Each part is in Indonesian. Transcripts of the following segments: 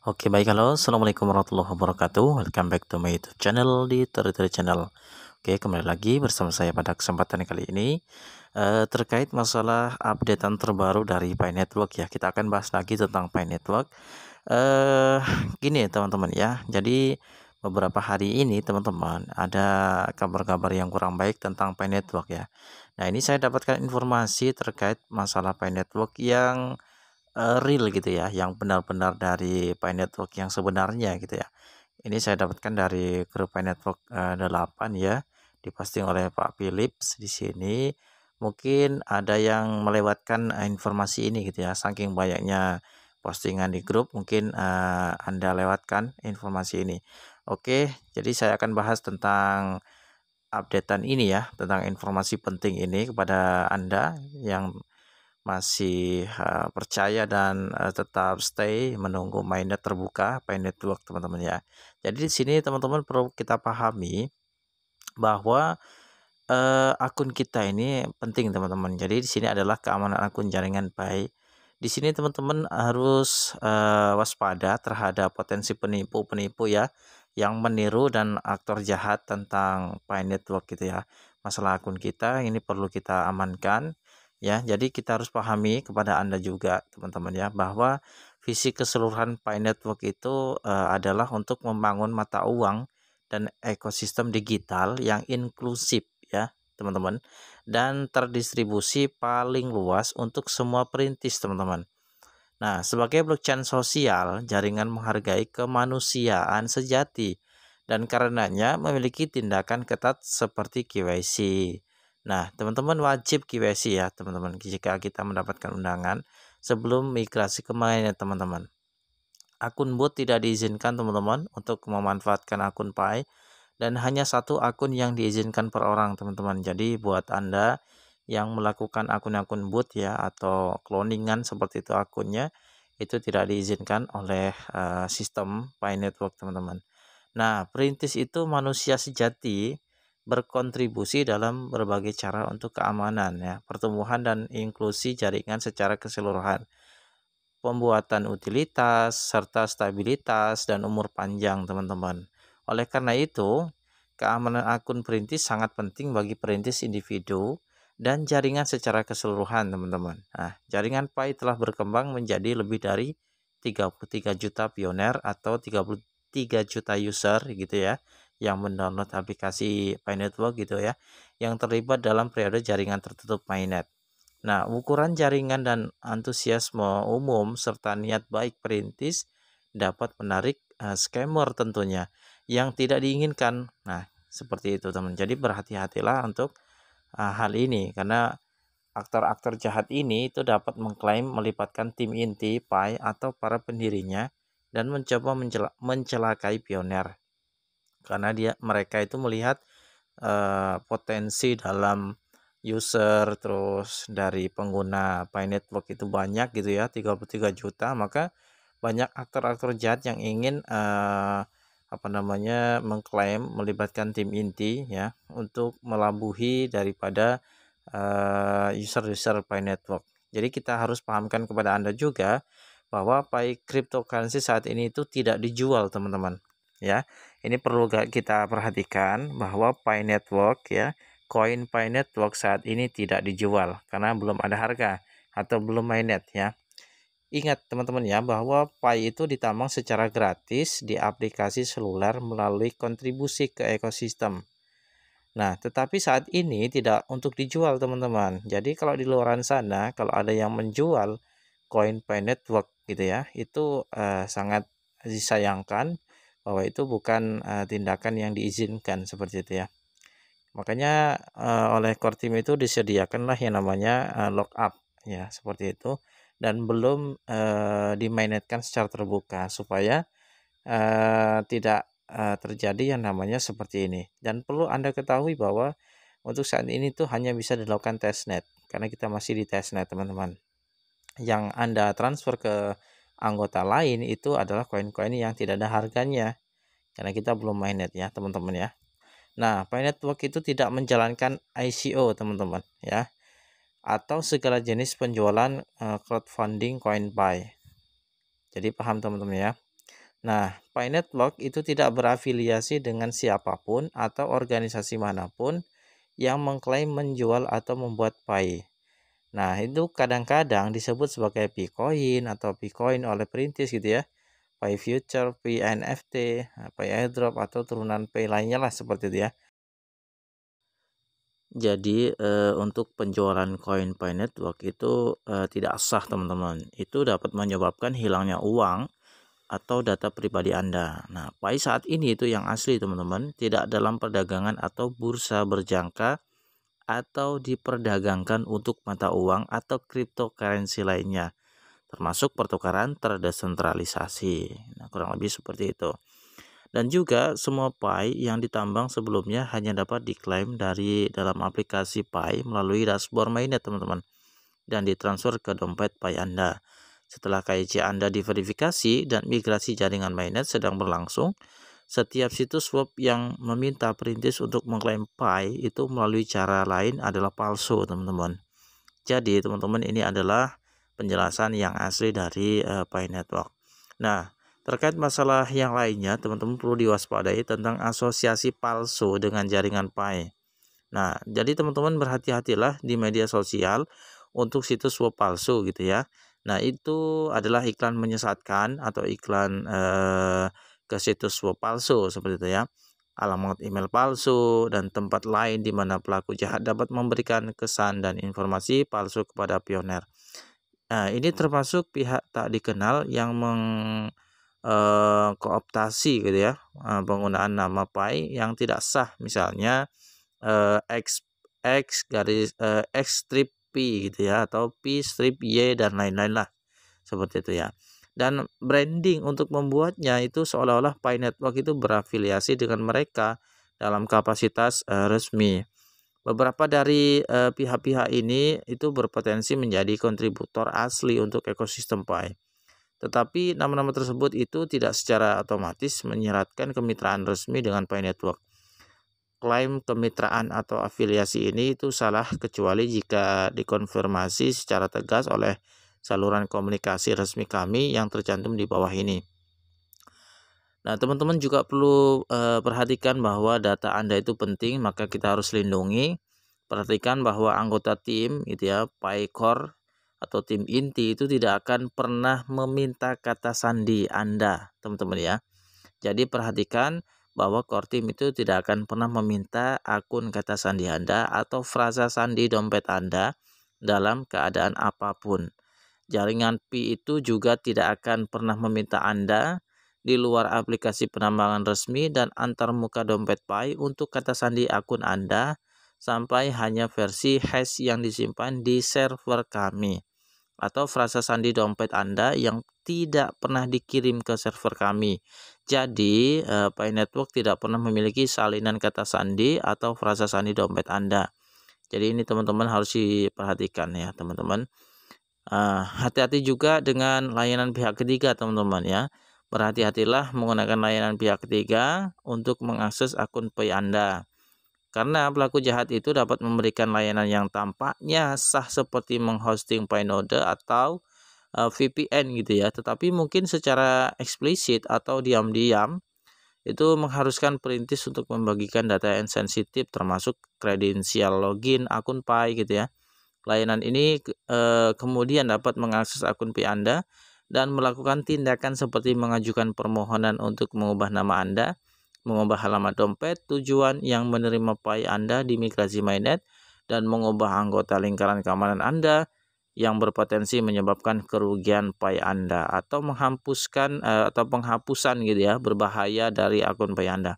Oke baik, halo, assalamualaikum warahmatullahi wabarakatuh. Welcome back to my YouTube channel di Tori Channel. Oke, kembali lagi bersama saya pada kesempatan kali ini terkait masalah updatean terbaru dari Pi Network ya. Kita akan bahas lagi tentang Pi Network. eh Gini teman-teman ya. Jadi beberapa hari ini teman-teman ada kabar-kabar yang kurang baik tentang Pi Network ya. Nah, ini saya dapatkan informasi terkait masalah Pi Network yang real gitu ya, yang benar-benar dari Pi Network yang sebenarnya gitu ya. Ini saya dapatkan dari grup Pi Network 8 ya, diposting oleh Pak Philips di sini. Mungkin ada yang melewatkan informasi ini gitu ya, saking banyaknya postingan di grup, mungkin Anda lewatkan informasi ini. Oke, jadi saya akan bahas tentang updatean ini ya, tentang informasi penting ini kepada Anda yang masih percaya dan tetap stay menunggu mainnet terbuka Pi Network teman-teman ya. Jadi di sini teman-teman perlu kita pahami bahwa akun kita ini penting teman-teman. Jadi di sini adalah keamanan akun jaringan Pi. Di sini teman-teman harus waspada terhadap potensi penipu-penipu ya yang meniru dan aktor jahat tentang Pi Network gitu ya. Masalah akun kita ini perlu kita amankan ya. Jadi kita harus pahami kepada Anda juga teman-teman ya bahwa visi keseluruhan Pi Network itu adalah untuk membangun mata uang dan ekosistem digital yang inklusif ya teman-teman, dan terdistribusi paling luas untuk semua perintis teman-teman. Nah, sebagai blockchain sosial, jaringan menghargai kemanusiaan sejati dan karenanya memiliki tindakan ketat seperti KYC. Nah, teman-teman wajib KYC ya teman-teman jika kita mendapatkan undangan sebelum migrasi ke mainnet teman-teman. Akun bot tidak diizinkan teman-teman untuk memanfaatkan akun Pi dan hanya satu akun yang diizinkan per orang teman-teman. Jadi buat Anda yang melakukan akun-akun boot ya atau cloningan seperti itu akunnya, itu tidak diizinkan oleh sistem Pi Network teman-teman. Nah, perintis itu manusia sejati berkontribusi dalam berbagai cara untuk keamanan ya, pertumbuhan dan inklusi jaringan secara keseluruhan, pembuatan utilitas, serta stabilitas dan umur panjang teman-teman. Oleh karena itu, keamanan akun perintis sangat penting bagi perintis individu dan jaringan secara keseluruhan teman-teman. Nah, jaringan Pi telah berkembang menjadi lebih dari 33 juta pioner atau 33 juta user gitu ya, yang mendownload aplikasi Pi Network gitu ya, yang terlibat dalam periode jaringan tertutup mainnet. Nah, ukuran jaringan dan antusiasme umum serta niat baik perintis dapat menarik scammer tentunya yang tidak diinginkan. Nah, seperti itu teman. Jadi berhati-hatilah untuk hal ini karena aktor-aktor jahat ini itu dapat mengklaim melibatkan tim inti Pi atau para pendirinya dan mencoba mencelakai pioner karena mereka itu melihat potensi dalam user terus dari pengguna Pi Network itu banyak gitu ya, 33 juta, maka banyak aktor-aktor jahat yang ingin mengklaim melibatkan tim inti ya untuk melabuhi daripada user-user Pi Network. Jadi kita harus pahamkan kepada Anda juga bahwa Pi cryptocurrency saat ini itu tidak dijual teman-teman ya. Ini perlu kita perhatikan bahwa Pi Network ya, koin Pi Network saat ini tidak dijual karena belum ada harga atau belum mainnet ya. Ingat teman-teman ya bahwa Pi itu ditambang secara gratis di aplikasi seluler melalui kontribusi ke ekosistem. Nah, tetapi saat ini tidak untuk dijual teman-teman. Jadi kalau di luaran sana kalau ada yang menjual koin Pi Network gitu ya, itu sangat disayangkan bahwa itu bukan tindakan yang diizinkan seperti itu ya. Makanya oleh core team itu disediakanlah yang namanya lockup ya seperti itu dan belum dimainetkan secara terbuka supaya tidak terjadi yang namanya seperti ini. Dan perlu Anda ketahui bahwa untuk saat ini tuh hanya bisa dilakukan testnet karena kita masih di testnet teman-teman. Yang Anda transfer ke anggota lain itu adalah koin-koin yang tidak ada harganya karena kita belum mainnet ya teman-teman ya. Nah, Pi Network itu tidak menjalankan ICO teman-teman ya atau segala jenis penjualan crowdfunding koin Pi. Jadi paham teman-teman ya. Nah, Pi Network itu tidak berafiliasi dengan siapapun atau organisasi manapun yang mengklaim menjual atau membuat Pi. Nah, itu kadang-kadang disebut sebagai Picoin atau Picoin oleh perintis gitu ya. Pi Future, Pi NFT, Pi Airdrop atau turunan Pi lainnya lah seperti itu ya. Jadi untuk penjualan koin Pi Network itu tidak sah teman-teman. Itu dapat menyebabkan hilangnya uang atau data pribadi Anda. Nah, Pi saat ini itu yang asli teman-teman, tidak dalam perdagangan atau bursa berjangka atau diperdagangkan untuk mata uang atau cryptocurrency lainnya, termasuk pertukaran terdesentralisasi. Nah, kurang lebih seperti itu. Dan juga semua Pi yang ditambang sebelumnya hanya dapat diklaim dari dalam aplikasi Pi melalui dashboard mainnet teman-teman, dan ditransfer ke dompet Pi Anda. Setelah KYC Anda diverifikasi dan migrasi jaringan mainnet sedang berlangsung, setiap situs web yang meminta perintis untuk mengklaim Pi itu melalui cara lain adalah palsu teman-teman. Jadi teman-teman, ini adalah penjelasan yang asli dari Pi Network. Nah, terkait masalah yang lainnya, teman-teman perlu diwaspadai tentang asosiasi palsu dengan jaringan Pi. Nah, jadi teman-teman berhati-hatilah di media sosial untuk situs web palsu gitu ya. Nah, itu adalah iklan menyesatkan atau iklan ke situs web palsu seperti itu ya. Alamat email palsu dan tempat lain di mana pelaku jahat dapat memberikan kesan dan informasi palsu kepada pioner. Nah, ini termasuk pihak tak dikenal yang kooptasi gitu ya, penggunaan nama Pi yang tidak sah, misalnya X garis X strip P gitu ya, atau P strip Y dan lain-lain lah seperti itu ya. Dan branding untuk membuatnya itu seolah-olah Pi Network itu berafiliasi dengan mereka dalam kapasitas resmi. Beberapa dari pihak-pihak ini itu berpotensi menjadi kontributor asli untuk ekosistem Pi. Tetapi nama-nama tersebut itu tidak secara otomatis menyeratkan kemitraan resmi dengan Pi Network. Klaim kemitraan atau afiliasi ini itu salah kecuali jika dikonfirmasi secara tegas oleh saluran komunikasi resmi kami yang tercantum di bawah ini. Nah, teman-teman juga perlu perhatikan bahwa data Anda itu penting, maka kita harus lindungi. Perhatikan bahwa anggota tim gitu ya, Pi Core atau tim inti itu tidak akan pernah meminta kata sandi Anda, teman-teman ya. Jadi perhatikan bahwa core team itu tidak akan pernah meminta akun kata sandi Anda atau frasa sandi dompet Anda dalam keadaan apapun. Jaringan Pi itu juga tidak akan pernah meminta Anda di luar aplikasi penambangan resmi dan antarmuka dompet Pi untuk kata sandi akun Anda sampai hanya versi hash yang disimpan di server kami, atau frasa sandi dompet Anda yang tidak pernah dikirim ke server kami. Jadi, Pi Network tidak pernah memiliki salinan kata sandi atau frasa sandi dompet Anda. Jadi ini teman-teman harus diperhatikan ya teman-teman. Hati-hati juga dengan layanan pihak ketiga teman-teman ya. Berhati-hatilah menggunakan layanan pihak ketiga untuk mengakses akun Pi Anda. Karena pelaku jahat itu dapat memberikan layanan yang tampaknya sah seperti menghosting Pinode atau VPN gitu ya, tetapi mungkin secara eksplisit atau diam-diam itu mengharuskan perintis untuk membagikan data yang sensitif termasuk kredensial login akun Pi gitu ya. Layanan ini kemudian dapat mengakses akun Pi Anda dan melakukan tindakan seperti mengajukan permohonan untuk mengubah nama Anda, mengubah halaman dompet tujuan yang menerima Pi Anda di migrasi mainnet, dan mengubah anggota lingkaran keamanan Anda yang berpotensi menyebabkan kerugian Pi Anda, atau menghapuskan atau penghapusan gitu ya berbahaya dari akun Pi Anda.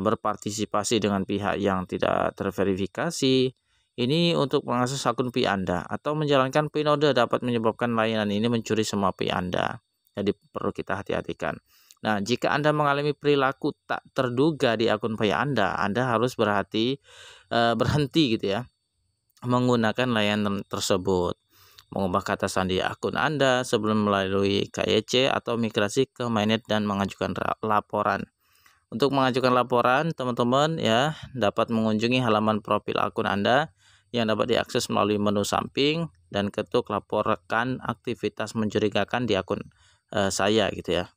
Berpartisipasi dengan pihak yang tidak terverifikasi ini untuk mengakses akun Pi Anda atau menjalankan Pinode dapat menyebabkan layanan ini mencuri semua Pi Anda. Jadi perlu kita hati-hatikan. Nah, jika Anda mengalami perilaku tak terduga di akun Pi Anda harus berhenti gitu ya menggunakan layanan tersebut. Mengubah kata sandi akun Anda sebelum melalui KYC atau migrasi ke mainnet dan mengajukan laporan. Untuk mengajukan laporan, teman-teman ya dapat mengunjungi halaman profil akun Anda yang dapat diakses melalui menu samping dan ketuk laporkan aktivitas mencurigakan di akun saya gitu ya.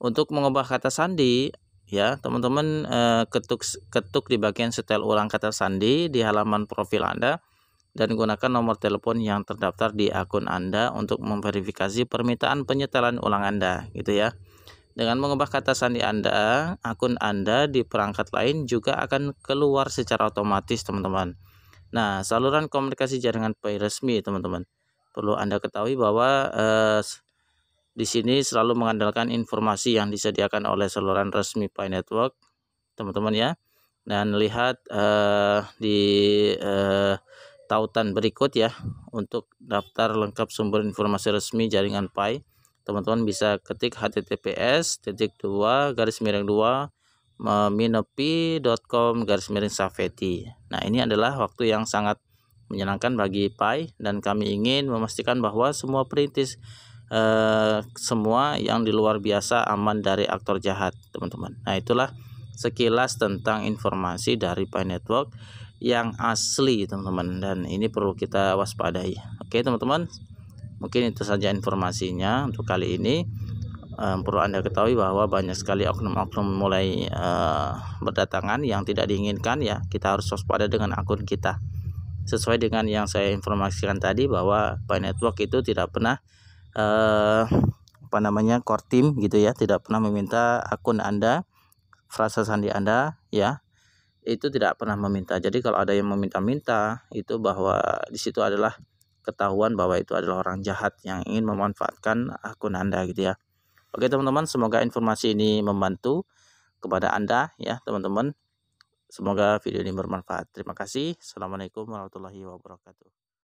Untuk mengubah kata sandi, ya teman-teman, ketuk di bagian setel ulang kata sandi di halaman profil Anda dan gunakan nomor telepon yang terdaftar di akun Anda untuk memverifikasi permintaan penyetelan ulang Anda, gitu ya. Dengan mengubah kata sandi Anda, akun Anda di perangkat lain juga akan keluar secara otomatis, teman-teman. Nah, saluran komunikasi jaringan Pi resmi, teman-teman. Perlu Anda ketahui bahwa di sini selalu mengandalkan informasi yang disediakan oleh saluran resmi Pi Network, teman-teman ya. Dan lihat di tautan berikut ya, untuk daftar lengkap sumber informasi resmi jaringan Pi. Teman-teman bisa ketik https://minopi.com/safety. Nah, ini adalah waktu yang sangat menyenangkan bagi Pi, dan kami ingin memastikan bahwa semua perintis semua yang di luar biasa aman dari aktor jahat, teman-teman. Nah, itulah sekilas tentang informasi dari Pi Network yang asli, teman-teman, dan ini perlu kita waspadai. Oke, teman-teman, mungkin itu saja informasinya untuk kali ini. Perlu Anda ketahui bahwa banyak sekali oknum-oknum mulai berdatangan yang tidak diinginkan ya. Kita harus waspada dengan akun kita. Sesuai dengan yang saya informasikan tadi, bahwa Pi Network itu tidak pernah core team gitu ya, tidak pernah meminta akun Anda, frasa sandi Anda ya, itu tidak pernah meminta. Jadi kalau ada yang meminta-minta, itu bahwa di situ adalah ketahuan bahwa itu adalah orang jahat yang ingin memanfaatkan akun Anda gitu ya. Oke teman-teman, semoga informasi ini membantu kepada Anda ya teman-teman. Semoga video ini bermanfaat. Terima kasih. Assalamualaikum warahmatullahi wabarakatuh.